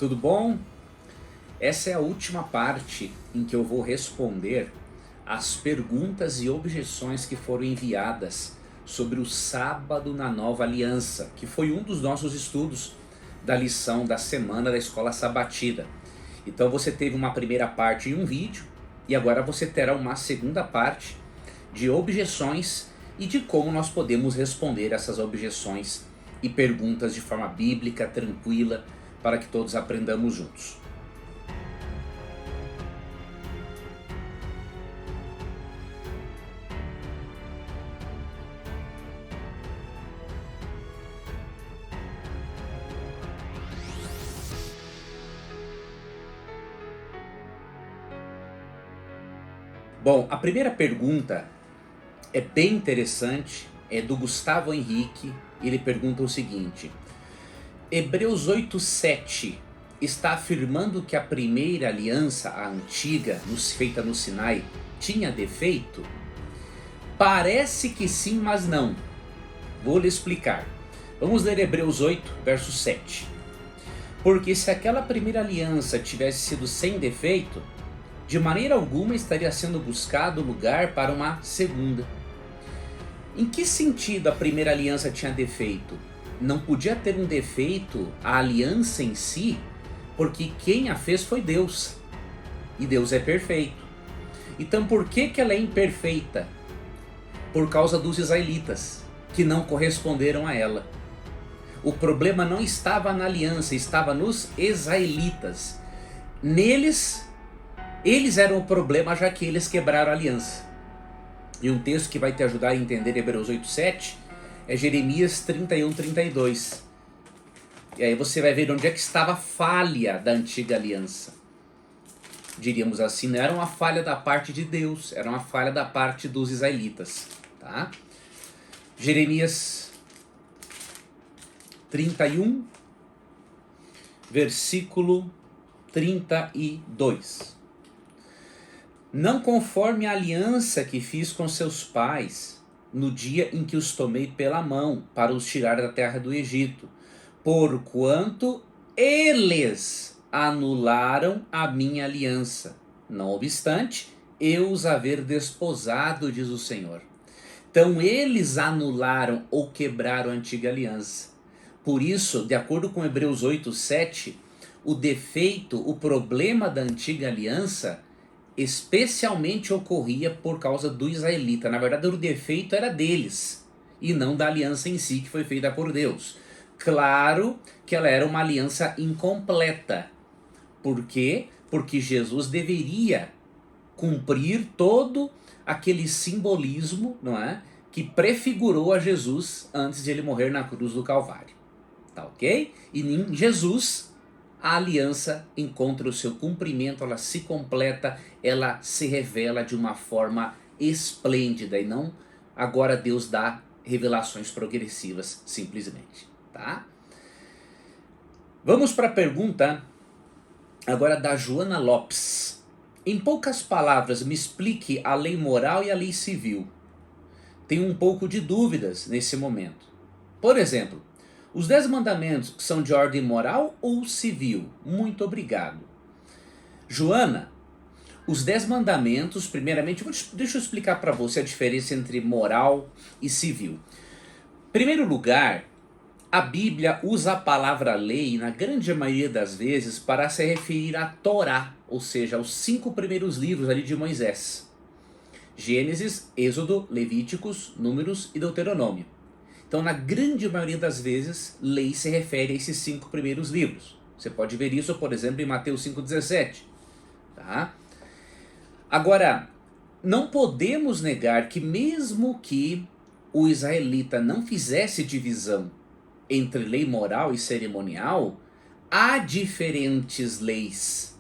tudo bom? Essa é a última parte em que eu vou responder as perguntas e objeções que foram enviadas sobre o sábado na nova aliança, que foi um dos nossos estudos da lição da semana da escola sabatina. Então você teve uma primeira parte em um vídeo e agora você terá uma segunda parte de objeções e de como nós podemos responder essas objeções e perguntas de forma bíblica, tranquila, para que todos aprendamos juntos. Bom, a primeira pergunta é bem interessante, é do Gustavo Henrique. Ele pergunta o seguinte: Hebreus 8:7 está afirmando que a primeira aliança, a antiga, feita no Sinai, tinha defeito? Parece que sim, mas não. Vou lhe explicar. Vamos ler Hebreus 8, verso 7. Porque se aquela primeira aliança tivesse sido sem defeito, de maneira alguma estaria sendo buscado lugar para uma segunda. Em que sentido a primeira aliança tinha defeito? Não podia ter um defeito a aliança em si, porque quem a fez foi Deus. E Deus é perfeito. Então por que ela é imperfeita? Por causa dos israelitas, que não corresponderam a ela. O problema não estava na aliança, estava nos israelitas. Neles, eles eram o problema, já que eles quebraram a aliança. E um texto que vai te ajudar a entender Hebreus 8:7 é Jeremias 31:32. E aí você vai ver onde é que estava a falha da antiga aliança. Diríamos assim, não era uma falha da parte de Deus, era uma falha da parte dos israelitas. Tá? Jeremias 31, versículo 32. Não conforme a aliança que fiz com seus pais, no dia em que os tomei pela mão para os tirar da terra do Egito, porquanto eles anularam a minha aliança. Não obstante, eu os haver desposado, diz o Senhor. Então eles anularam ou quebraram a antiga aliança. Por isso, de acordo com Hebreus 8:7, o defeito, o problema da antiga aliança especialmente ocorria por causa do israelita. Na verdade, o defeito era deles e não da aliança em si, que foi feita por Deus. Claro que ela era uma aliança incompleta. Por quê? Porque Jesus deveria cumprir todo aquele simbolismo, não é, que prefigurou a Jesus antes de ele morrer na cruz do Calvário. Tá ok? E em Jesus a aliança encontra o seu cumprimento, ela se completa, ela se revela de uma forma esplêndida e não agora Deus dá revelações progressivas simplesmente, tá? Vamos para a pergunta agora da Joana Lopes. Em poucas palavras, me explique a lei moral e a lei civil. Tenho um pouco de dúvidas nesse momento. Por exemplo, os 10 mandamentos são de ordem moral ou civil? Muito obrigado. Joana, os 10 mandamentos, primeiramente, deixa eu explicar para você a diferença entre moral e civil. Em primeiro lugar, a Bíblia usa a palavra lei, na grande maioria das vezes, para se referir à Torá, ou seja, aos 5 primeiros livros ali de Moisés. Gênesis, Êxodo, Levíticos, Números e Deuteronômio. Então, na grande maioria das vezes, lei se refere a esses 5 primeiros livros. Você pode ver isso, por exemplo, em Mateus 5,17. Tá? Agora, não podemos negar que mesmo que o israelita não fizesse divisão entre lei moral e cerimonial, há diferentes leis,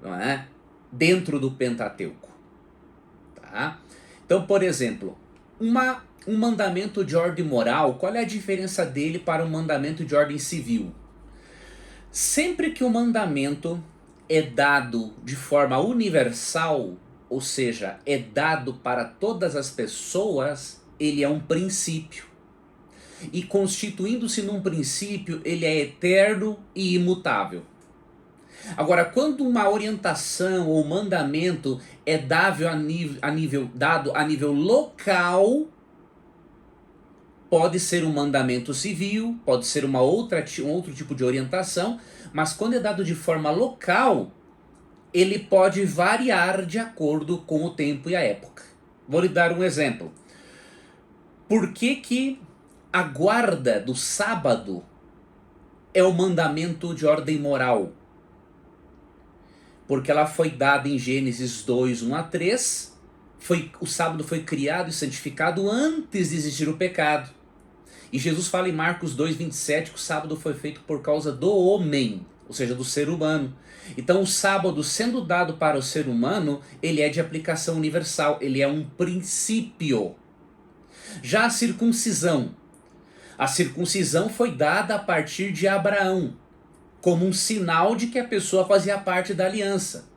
não é? Dentro do Pentateuco. Tá? Então, por exemplo, um mandamento de ordem moral, qual é a diferença dele para um mandamento de ordem civil? Sempre que o mandamento é dado de forma universal, ou seja, é dado para todas as pessoas, ele é um princípio. E constituindo-se num princípio, ele é eterno e imutável. Agora, quando uma orientação ou mandamento é dado a nível local, pode ser um mandamento civil, pode ser um outro tipo de orientação, mas quando é dado de forma local, ele pode variar de acordo com o tempo e a época. Vou lhe dar um exemplo. Por que a guarda do sábado é o mandamento de ordem moral? Porque ela foi dada em Gênesis 2, 1 a 3. O sábado foi criado e santificado antes de existir o pecado. E Jesus fala em Marcos 2, 27 que o sábado foi feito por causa do homem, ou seja, do ser humano. Então o sábado, sendo dado para o ser humano, ele é de aplicação universal, ele é um princípio. Já a circuncisão foi dada a partir de Abraão, como um sinal de que a pessoa fazia parte da aliança.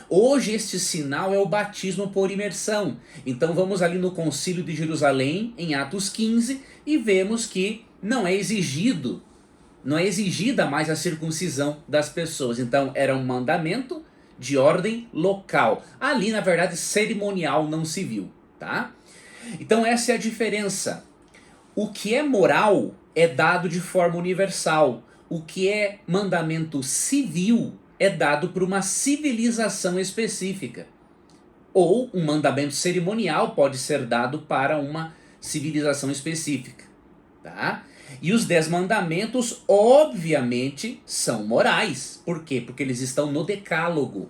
Hoje este sinal é o batismo por imersão. Então vamos ali no Concílio de Jerusalém, em Atos 15, e vemos que não é exigida mais a circuncisão das pessoas. Então era um mandamento de ordem local. Ali, na verdade, cerimonial, não civil, tá? Então essa é a diferença. O que é moral é dado de forma universal. O que é mandamento civil é dado por uma civilização específica. Ou um mandamento cerimonial pode ser dado para uma civilização específica. Tá? E os 10 mandamentos, obviamente, são morais. Por quê? Porque eles estão no decálogo.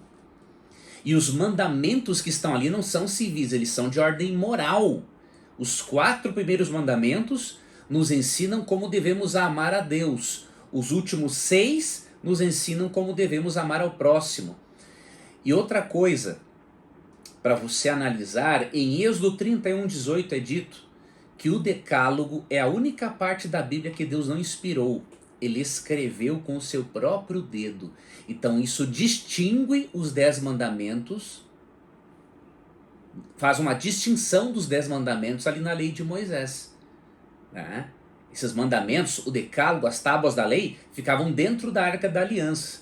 E os mandamentos que estão ali não são civis, eles são de ordem moral. Os 4 primeiros mandamentos nos ensinam como devemos amar a Deus. Os últimos 6 nos ensinam como devemos amar ao próximo. E outra coisa, para você analisar, em Êxodo 31:18 é dito que o decálogo é a única parte da Bíblia que Deus não inspirou. Ele escreveu com o seu próprio dedo. Então isso distingue os 10 mandamentos, faz uma distinção dos 10 mandamentos ali na lei de Moisés, né? Esses mandamentos, o decálogo, as tábuas da lei, ficavam dentro da Arca da Aliança.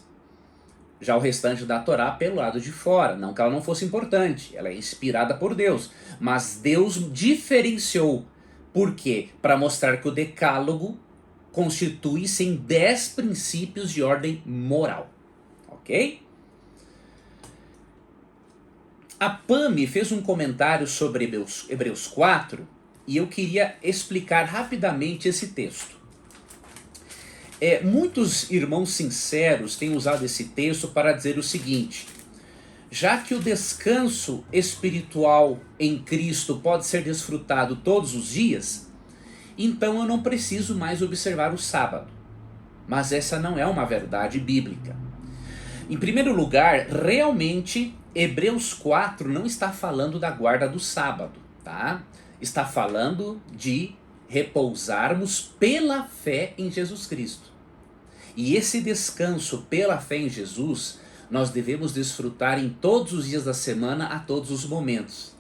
Já o restante da Torá pelo lado de fora. Não que ela não fosse importante, ela é inspirada por Deus. Mas Deus diferenciou. Por quê? Para mostrar que o decálogo constitui-se em 10 princípios de ordem moral. Ok? A Pami fez um comentário sobre Hebreus 4 e eu queria explicar rapidamente esse texto. Muitos irmãos sinceros têm usado esse texto para dizer o seguinte: já que o descanso espiritual em Cristo pode ser desfrutado todos os dias, então eu não preciso mais observar o sábado. Mas essa não é uma verdade bíblica. Em primeiro lugar, realmente Hebreus 4 não está falando da guarda do sábado, tá? Está falando de repousarmos pela fé em Jesus Cristo. E esse descanso pela fé em Jesus, nós devemos desfrutar em todos os dias da semana, a todos os momentos.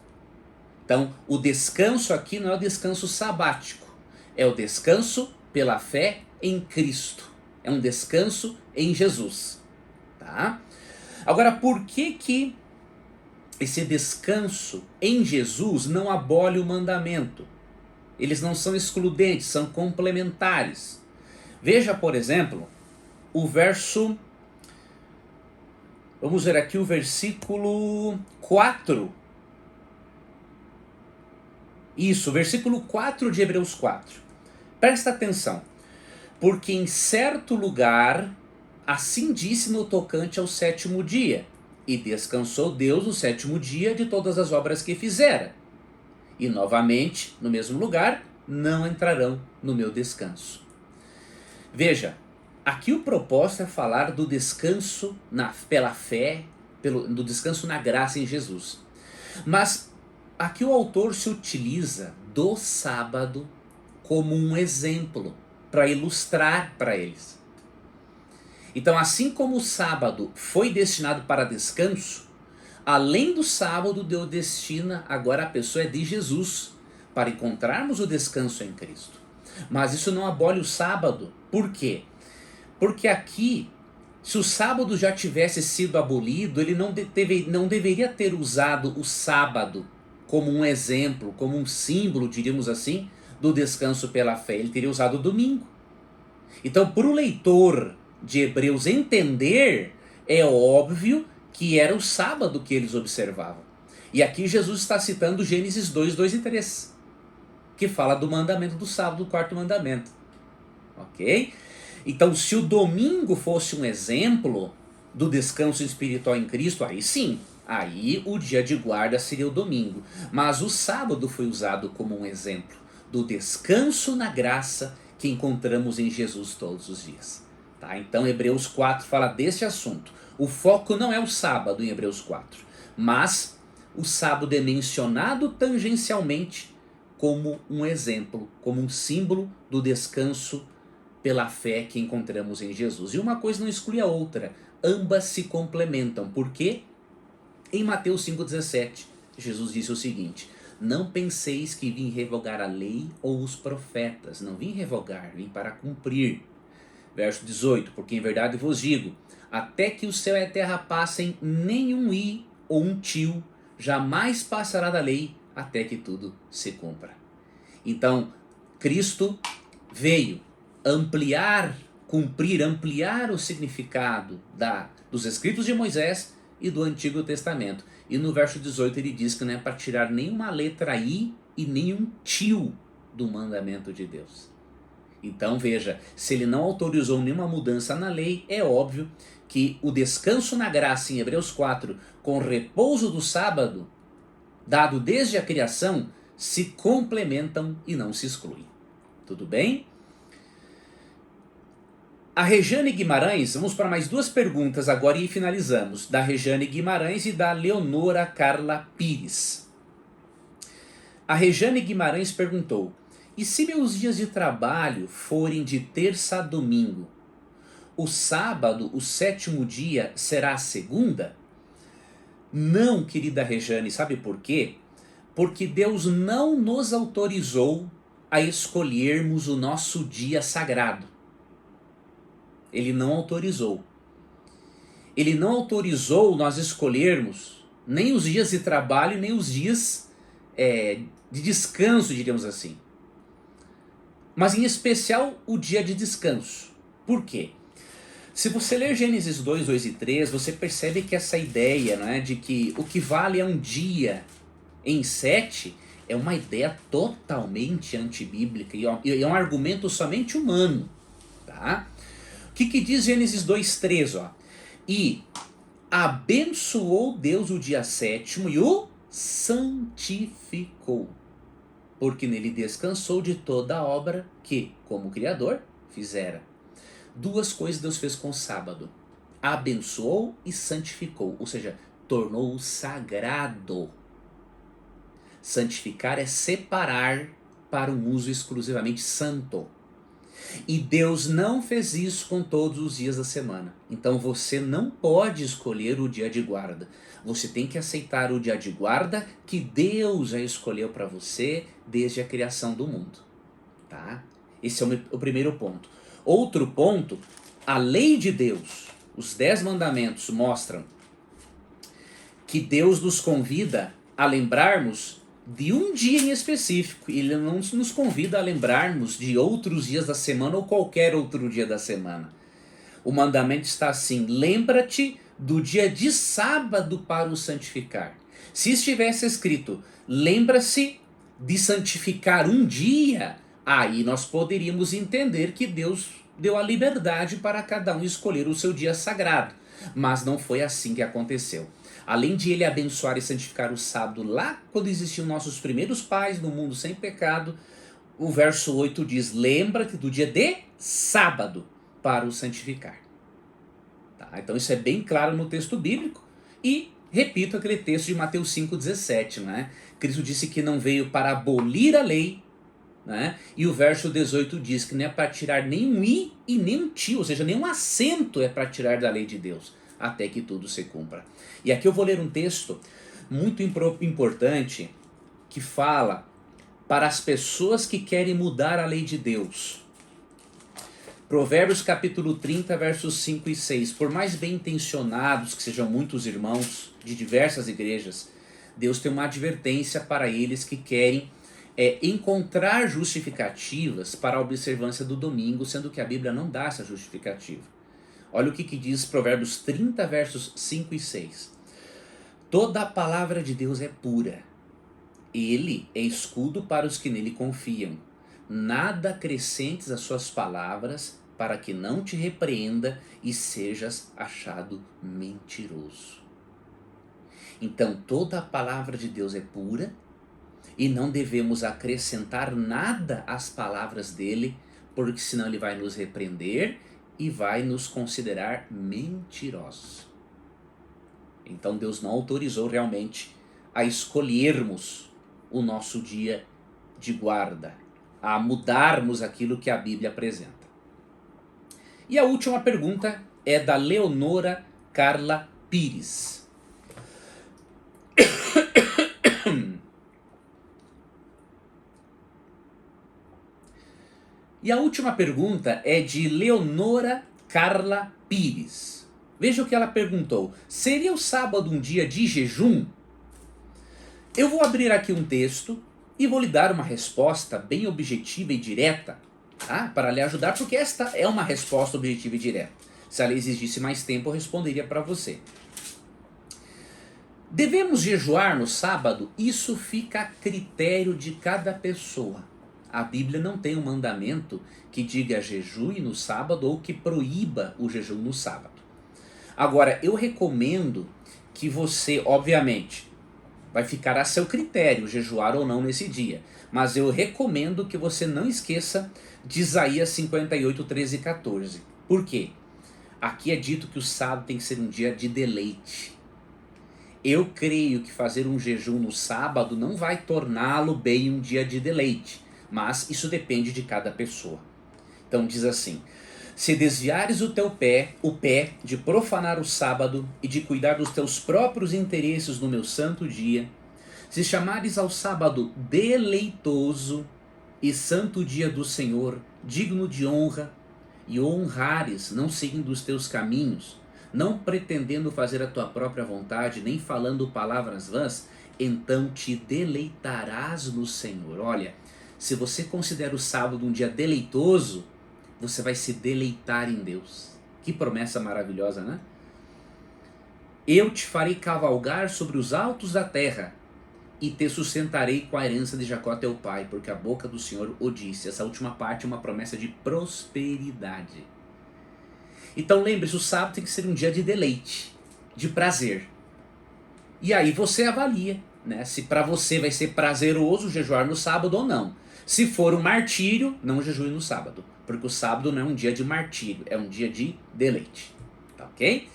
Então, o descanso aqui não é o descanso sabático, é o descanso pela fé em Cristo. É um descanso em Jesus. Tá? Agora, por que esse descanso em Jesus não abole o mandamento? Eles não são excludentes, são complementares. Veja, por exemplo, o verso... Vamos ver aqui o versículo 4. Isso, versículo 4 de Hebreus 4. Presta atenção. Porque em certo lugar, assim disse no tocante ao 7º dia, e descansou Deus no 7º dia de todas as obras que fizera. E novamente, no mesmo lugar, não entrarão no meu descanso. Veja, aqui o propósito é falar do descanso pela fé, do descanso na graça em Jesus. Mas aqui o autor se utiliza do sábado como um exemplo para ilustrar para eles. Então, assim como o sábado foi destinado para descanso, além do sábado, Deus destina agora a pessoa de Jesus para encontrarmos o descanso em Cristo. Mas isso não abole o sábado. Por quê? Porque aqui Se o sábado já tivesse sido abolido, ele não deveria ter usado o sábado como um exemplo, como um símbolo, diríamos assim, do descanso pela fé. Ele teria usado o domingo. Então, para o leitor de Hebreus entender, é óbvio que era o sábado que eles observavam. E aqui Jesus está citando Gênesis 2, 2 e 3, que fala do mandamento do sábado, do quarto mandamento. Ok? Então, se o domingo fosse um exemplo do descanso espiritual em Cristo, aí sim, aí o dia de guarda seria o domingo. Mas o sábado foi usado como um exemplo do descanso na graça que encontramos em Jesus todos os dias. Tá? Então, Hebreus 4 fala desse assunto. O foco não é o sábado em Hebreus 4, mas o sábado é mencionado tangencialmente como um exemplo, como um símbolo do descanso pela fé que encontramos em Jesus. E uma coisa não exclui a outra, ambas se complementam. Por quê? Em Mateus 5,17, Jesus disse o seguinte: não penseis que vim revogar a lei ou os profetas, não vim revogar, vim para cumprir. Verso 18, porque em verdade vos digo, até que o céu e a terra passem, nenhum i ou um tio jamais passará da lei, até que tudo se cumpra. Então, Cristo veio ampliar o significado dos escritos de Moisés e do Antigo Testamento. E no verso 18 ele diz que não é para tirar nenhuma letra i e nenhum tio do mandamento de Deus. Então veja, se ele não autorizou nenhuma mudança na lei, é óbvio que o descanso na graça em Hebreus 4, com o repouso do sábado, dado desde a criação, se complementam e não se excluem. Tudo bem? A Rejane Guimarães, vamos para mais duas perguntas agora e finalizamos, da Rejane Guimarães e da Leonora Carla Pires. A Rejane Guimarães perguntou: e se meus dias de trabalho forem de terça a domingo, o sábado, o sétimo dia, será a segunda? Não, querida Rejane, sabe por quê? Porque Deus não nos autorizou a escolhermos o nosso dia sagrado. Ele não autorizou. Ele não autorizou nós escolhermos nem os dias de trabalho, nem os dias de descanso, diríamos assim. Mas em especial o dia de descanso. Por quê? Se você ler Gênesis 2, 2 e 3, você percebe que essa ideia, né, de que o que vale é um dia em 7 é uma ideia totalmente antibíblica e é um argumento somente humano. Tá? O que diz Gênesis 2:3, ó? E abençoou Deus o dia sétimo e o santificou, porque nele descansou de toda a obra que, como Criador, fizera. Duas coisas Deus fez com o sábado: abençoou e santificou, ou seja, tornou-o sagrado. Santificar é separar para um uso exclusivamente santo. E Deus não fez isso com todos os dias da semana. Então você não pode escolher o dia de guarda. Você tem que aceitar o dia de guarda que Deus já escolheu para você desde a criação do mundo. Tá? Esse é o primeiro ponto. Outro ponto, a lei de Deus, os 10 mandamentos mostram que Deus nos convida a lembrarmos de um dia em específico. Ele não nos convida a lembrarmos de outros dias da semana ou qualquer outro dia da semana. O mandamento está assim: lembra-te do dia de sábado para o santificar. Se estivesse escrito, lembra-se de santificar um dia, aí nós poderíamos entender que Deus deu a liberdade para cada um escolher o seu dia sagrado. Mas não foi assim que aconteceu. Além de ele abençoar e santificar o sábado lá quando existiam nossos primeiros pais no mundo sem pecado, o verso 8 diz: lembra-te do dia de sábado para o santificar. Tá? Então isso é bem claro no texto bíblico. E repito aquele texto de Mateus 5,17, né? Cristo disse que não veio para abolir a lei, né? E o verso 18 diz que não é para tirar nenhum i e nem um tio, ou seja, nenhum acento é para tirar da lei de Deus, até que tudo se cumpra. E aqui eu vou ler um texto muito importante que fala para as pessoas que querem mudar a lei de Deus. Provérbios capítulo 30, versos 5 e 6. Por mais bem intencionados que sejam muitos irmãos de diversas igrejas, Deus tem uma advertência para eles que querem encontrar justificativas para a observância do domingo, sendo que a Bíblia não dá essa justificativa. Olha o que diz Provérbios 30, versos 5 e 6. Toda a palavra de Deus é pura. Ele é escudo para os que nele confiam. Nada acrescentes às suas palavras, para que não te repreenda e sejas achado mentiroso. Então, toda a palavra de Deus é pura e não devemos acrescentar nada às palavras dele, porque senão ele vai nos repreender e vai nos considerar mentirosos. Então, Deus não autorizou realmente a escolhermos o nosso dia de guarda, a mudarmos aquilo que a Bíblia apresenta. E a última pergunta é da Leonora Carla Pires. E a última pergunta é de Leonora Carla Pires. Veja o que ela perguntou. Seria o sábado um dia de jejum? Eu vou abrir aqui um texto e vou lhe dar uma resposta bem objetiva e direta, tá? Para lhe ajudar, porque esta é uma resposta objetiva e direta. Se ela exigisse mais tempo, eu responderia para você. Devemos jejuar no sábado? Isso fica a critério de cada pessoa. A Bíblia não tem um mandamento que diga jejue no sábado ou que proíba o jejum no sábado. Agora, eu recomendo que você, obviamente, vai ficar a seu critério jejuar ou não nesse dia. Mas eu recomendo que você não esqueça de Isaías 58, 13 e 14. Por quê? Aqui é dito que o sábado tem que ser um dia de deleite. Eu creio que fazer um jejum no sábado não vai torná-lo bem um dia de deleite. Mas isso depende de cada pessoa. Então diz assim: se desviares o pé de profanar o sábado e de cuidar dos teus próprios interesses no meu santo dia, se chamares ao sábado deleitoso e santo dia do Senhor, digno de honra, e o honrares, não seguindo os teus caminhos, não pretendendo fazer a tua própria vontade, nem falando palavras vãs, então te deleitarás no Senhor. Olha, se você considera o sábado um dia deleitoso, você vai se deleitar em Deus. Que promessa maravilhosa, né? Eu te farei cavalgar sobre os altos da terra e te sustentarei com a herança de Jacó teu pai, porque a boca do Senhor o disse. Essa última parte é uma promessa de prosperidade. Então lembre-se, o sábado tem que ser um dia de deleite, de prazer. E aí você avalia, né, se para você vai ser prazeroso jejuar no sábado ou não. Se for um martírio, não jejue no sábado, porque o sábado não é um dia de martírio, é um dia de deleite. Tá ok?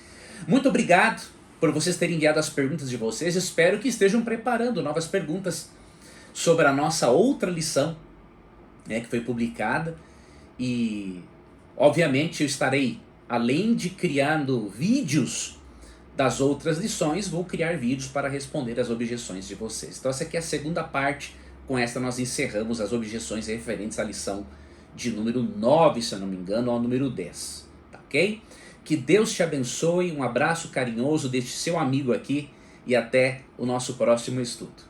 Muito obrigado por vocês terem enviado as perguntas de vocês. Espero que estejam preparando novas perguntas sobre a nossa outra lição, né, que foi publicada. E, obviamente, eu estarei, além de criando vídeos das outras lições, vou criar vídeos para responder as objeções de vocês. Então essa aqui é a segunda parte. Com esta nós encerramos as objeções referentes à lição de número 9, se eu não me engano, ao número 10. Tá ok? Que Deus te abençoe, um abraço carinhoso deste seu amigo aqui e até o nosso próximo estudo.